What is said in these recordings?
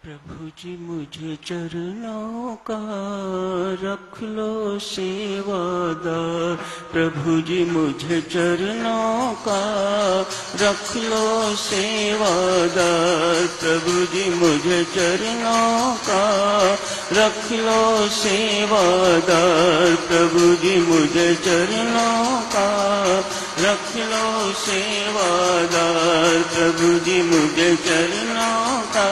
प्रभु जी मुझे चरणों का रख लो सेवादार। प्रभु जी मुझे चरणों का रख लो सेवादार। प्रभु जी मुझे चरणों का रख लो सेवादार। प्रभु जी मुझे चरणों का रख लो सेवादार। प्रभु जी मुझे चरणों का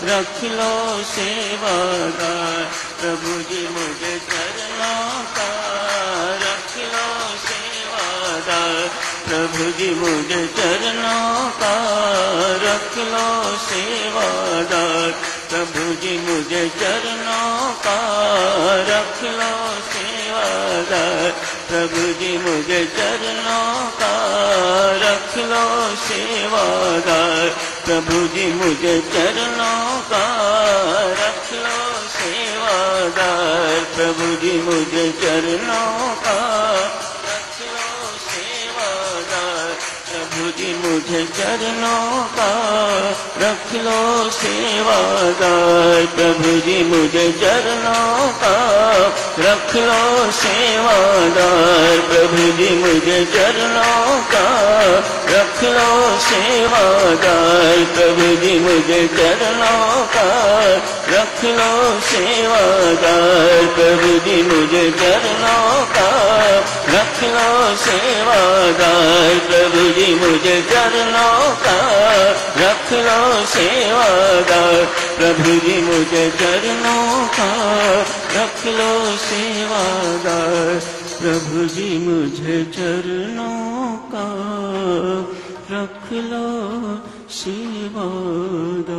रख लो सेवादार। प्रभु जी मुझे चरणों का रख लो सेवादार। प्रभु जी मुझे चरणों का रख लो सेवादार। प्रभु जी मुझे चरणों का रख लो सेवादार। प्रभु जी मुझे चरणों का रख लो सेवादार। प्रभु जी मुझे चरणों का रख लो सेवादार। प्रभु जी मुझे चरणों का रख लो सेवादार। प्रभु जी मुझे चरणों का रख लो सेवादार। प्रभु जी मुझे चरणों का रख लो सेवादार। प्रभु जी मुझे चरणों का रख लो सेवादार। प्रभु जी मुझे चरणों का रख लो सेवादार। प्रभु जी मुझे चरणों का रख लो सेवादार। प्रभु जी मुझे चरणों का रख लो सेवादार। प्रभु जी मुझे चरणों का रख लो सेवादार। प्रभु जी मुझे चरणों का रख लो सेवादार।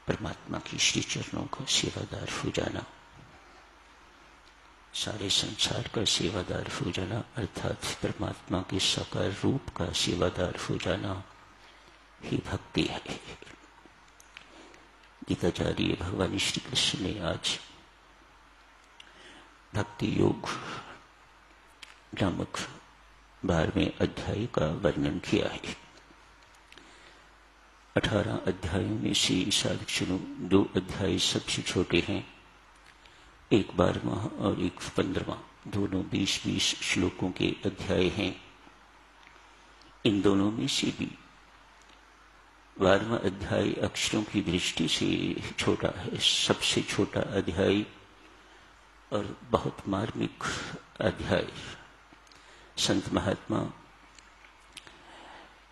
परमात्मा की श्री चरणों का सेवादार हो जाना, सारे संसार का सेवादार हो जाना, अर्थात परमात्मा के साकार रूप का सेवादार हो जाना ही भक्ति है। गीताचार्य भगवान श्री कृष्ण ने आज भक्ति योग नामक 12वें अध्याय का वर्णन किया है। 18 अध्यायों में से साधक 2 अध्याय सबसे छोटे हैं, एक 12वां और एक 15वां, दोनों 20-20 श्लोकों के अध्याय हैं। इन दोनों में से भी 12वां अध्याय अक्षरों की दृष्टि से छोटा है, सबसे छोटा अध्याय और बहुत मार्मिक अध्याय। संत महात्मा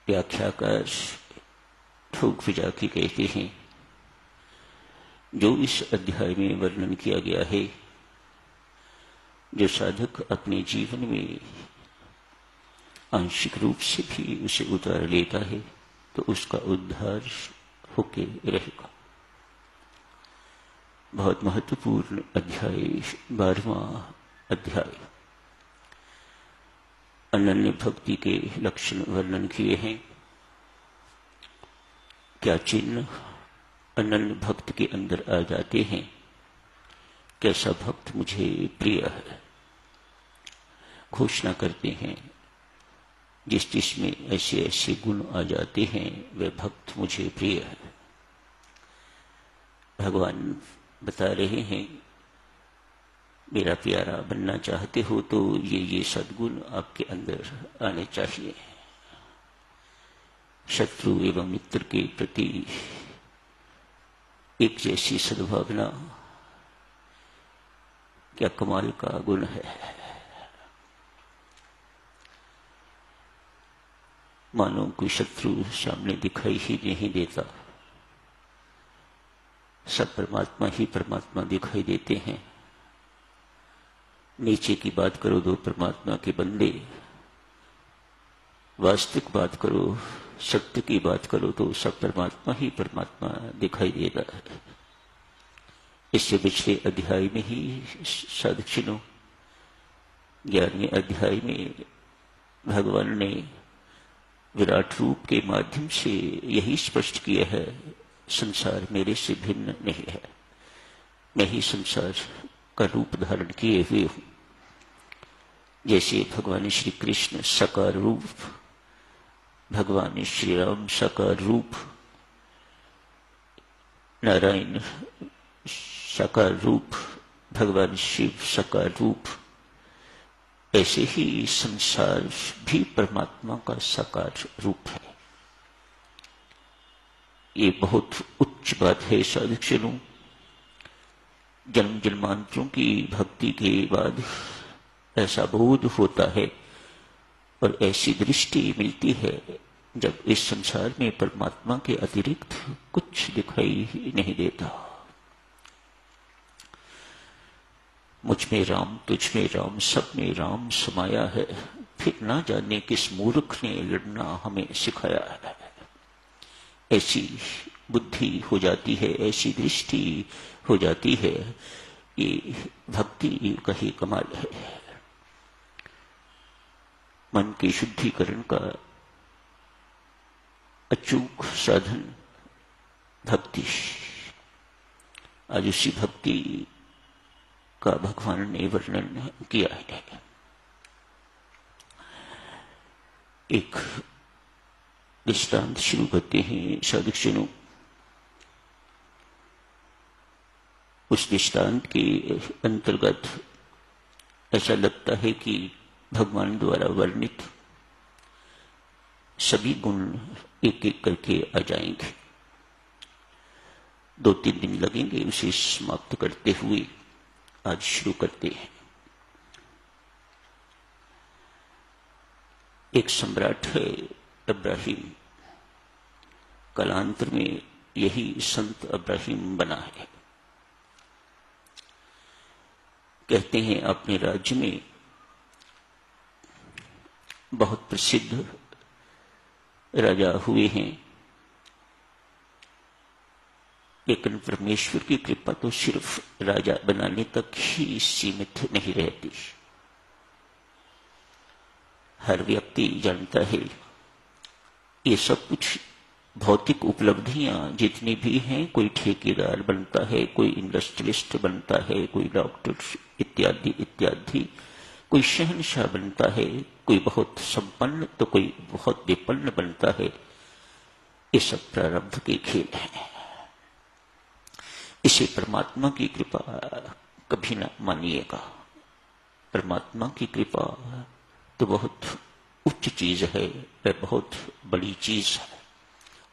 व्याख्याकार ठोक विजा की कहते हैं, जो इस अध्याय में वर्णन किया गया है, जो साधक अपने जीवन में आंशिक रूप से भी उसे उतार लेता है तो उसका उद्धार होके रहेगा। बहुत महत्वपूर्ण अध्याय 12वां अध्याय। अनन्य भक्ति के लक्षण वर्णन किए हैं। क्या चिन्ह अनन्य भक्त के अंदर आ जाते हैं? कैसा भक्त मुझे प्रिय है? घोषणा करते हैं, जिसमें ऐसे ऐसे गुण आ जाते हैं वह भक्त मुझे प्रिय है। भगवान बता रहे हैं, मेरा प्यारा बनना चाहते हो तो ये सद्गुण आपके अंदर आने चाहिए। शत्रु एवं मित्र के प्रति एक जैसी सद्भावना क्या कमाल का गुण है। मानो कोई शत्रु सामने दिखाई ही नहीं देता, सब परमात्मा ही परमात्मा दिखाई देते हैं। नीचे की बात करो तो परमात्मा के बंदे, वास्तविक बात करो, सत्य की बात करो तो सब परमात्मा ही परमात्मा दिखाई देता है। इससे पिछले अध्याय में ही साधक 11वें अध्याय में भगवान ने विराट रूप के माध्यम से यही स्पष्ट किया है, संसार मेरे से भिन्न नहीं है, मैं ही संसार का रूप धारण किए हुए हूं। जैसे भगवान श्री कृष्ण साकार रूप भगवान श्री राम साकार रूप, नारायण साकार रूप, भगवान शिव साकार रूप, ऐसे ही संसार भी परमात्मा का साकार रूप है। ये बहुत उच्च बात है साधुजनों। जन्म जन्मांतरों की भक्ति के बाद ऐसा बोध होता है और ऐसी दृष्टि मिलती है जब इस संसार में परमात्मा के अतिरिक्त कुछ दिखाई नहीं देता। मुझ में राम, तुझ में राम, सब में राम समाया है, फिर ना जाने किस मूर्ख ने लड़ना हमें सिखाया है। ऐसी बुद्धि हो जाती है, ऐसी दृष्टि हो जाती है। ये भक्ति का ही कमाल है। मन के शुद्धिकरण का अचूक साधन भक्ति। आज उसी भक्ति का भगवान ने वर्णन किया है। एक दृष्टांत शुरू करते हैं साधुजनों। उस दृष्टांत के अंतर्गत ऐसा लगता है कि भगवान द्वारा वर्णित सभी गुण एक एक करके आ जाएंगे। 2-3 दिन लगेंगे उसे समाप्त करते हुए। आज शुरू करते हैं। एक सम्राट है इब्राहिम, कालांतर में यही संत इब्राहिम बना है। कहते हैं अपने राज्य में बहुत प्रसिद्ध राजा हुए हैं, लेकिन परमेश्वर की कृपा तो सिर्फ राजा बनाने तक ही सीमित नहीं रहती। हर व्यक्ति जानता है ये सब कुछ भौतिक उपलब्धियां जितनी भी हैं, कोई ठेकेदार बनता है, कोई इंडस्ट्रियलिस्ट बनता है, कोई डॉक्टर इत्यादि इत्यादि, कोई शहंशाह बनता है, कोई बहुत संपन्न तो कोई बहुत विपन्न बनता है। ये सब प्रारब्ध के खेल हैं। इसे परमात्मा की कृपा कभी न मानिएगा। परमात्मा की कृपा तो बहुत उच्च चीज है, वह बहुत बड़ी चीज है,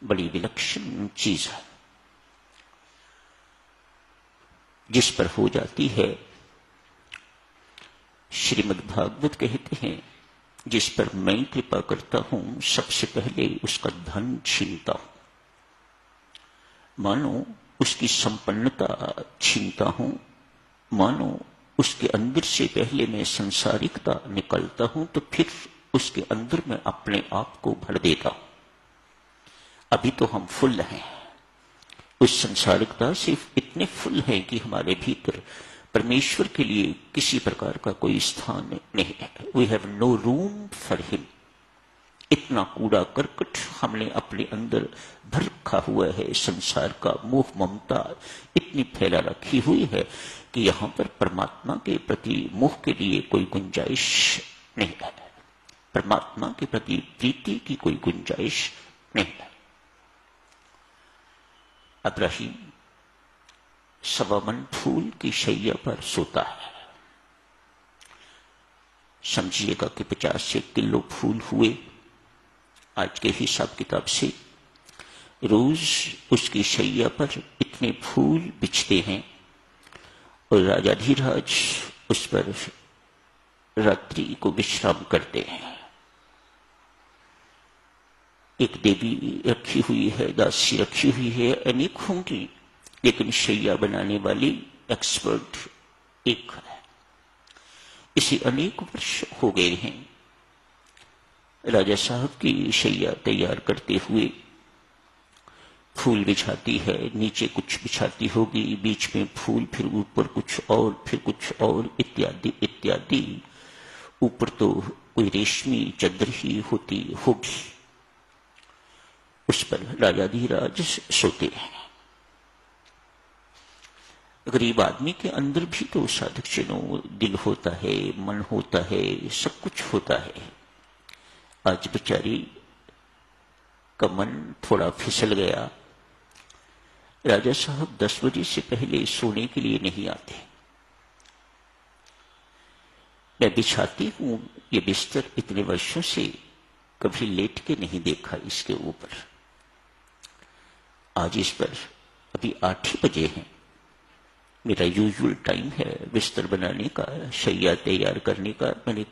बड़ी विलक्षण चीज है। जिस पर हो जाती है, श्रीमद् भागवत कहते हैं, जिस पर मैं कृपा करता हूं सबसे पहले उसका धन छीनता हूं, मानो उसकी संपन्नता छीनता हूं, मानो उसके अंदर से पहले मैं संसारिकता निकलता हूं तो फिर उसके अंदर मैं अपने आप को भर देता हूं। अभी तो हम फुल हैं, उस संसारिकता से इतने फुल हैं कि हमारे भीतर परमेश्वर के लिए किसी प्रकार का कोई स्थान नहीं है। We have no room for him. इतना कूड़ा करकट हमने अपने अंदर भर रखा हुआ है। संसार का मोह ममता इतनी फैला रखी हुई है कि यहां पर परमात्मा के प्रति मोह के लिए कोई गुंजाइश नहीं है, परमात्मा के प्रति प्रीति की कोई गुंजाइश नहीं है। इब्राहिम 1.25 मन फूल की शैया पर सोता है। समझिएगा कि 50 किलो फूल हुए आज के हिसाब किताब से। रोज उसकी शैया पर इतने फूल बिछते हैं और राजाधिराज उस पर रात्रि को विश्राम करते हैं। एक देवी रखी हुई है, दासी रखी हुई है, अनेक होंगी, लेकिन शैया बनाने वाली एक्सपर्ट एक है। इसे अनेक वर्ष हो गए हैं। राजा साहब की शैया तैयार करते हुए फूल बिछाती है, नीचे कुछ बिछाती होगी, बीच में फूल, फिर ऊपर कुछ और, फिर कुछ और, इत्यादि इत्यादि। ऊपर तो कोई रेशमी चादर ही होती होगी, उस पर राजाधिराज सोते हैं। गरीब आदमी के अंदर भी तो साधुजनों दिल होता है, मन होता है, सब कुछ होता है। आज बेचारी का मन थोड़ा फिसल गया। राजा साहब 10 बजे से पहले सोने के लिए नहीं आते। मैं बिछाती हूं ये बिस्तर, इतने वर्षों से कभी लेट के नहीं देखा इसके ऊपर। आज इस पर अभी 8 ही बजे हैं। मेरा यूजुअल टाइम है बिस्तर बनाने का, शैया तैयार करने का। मैंने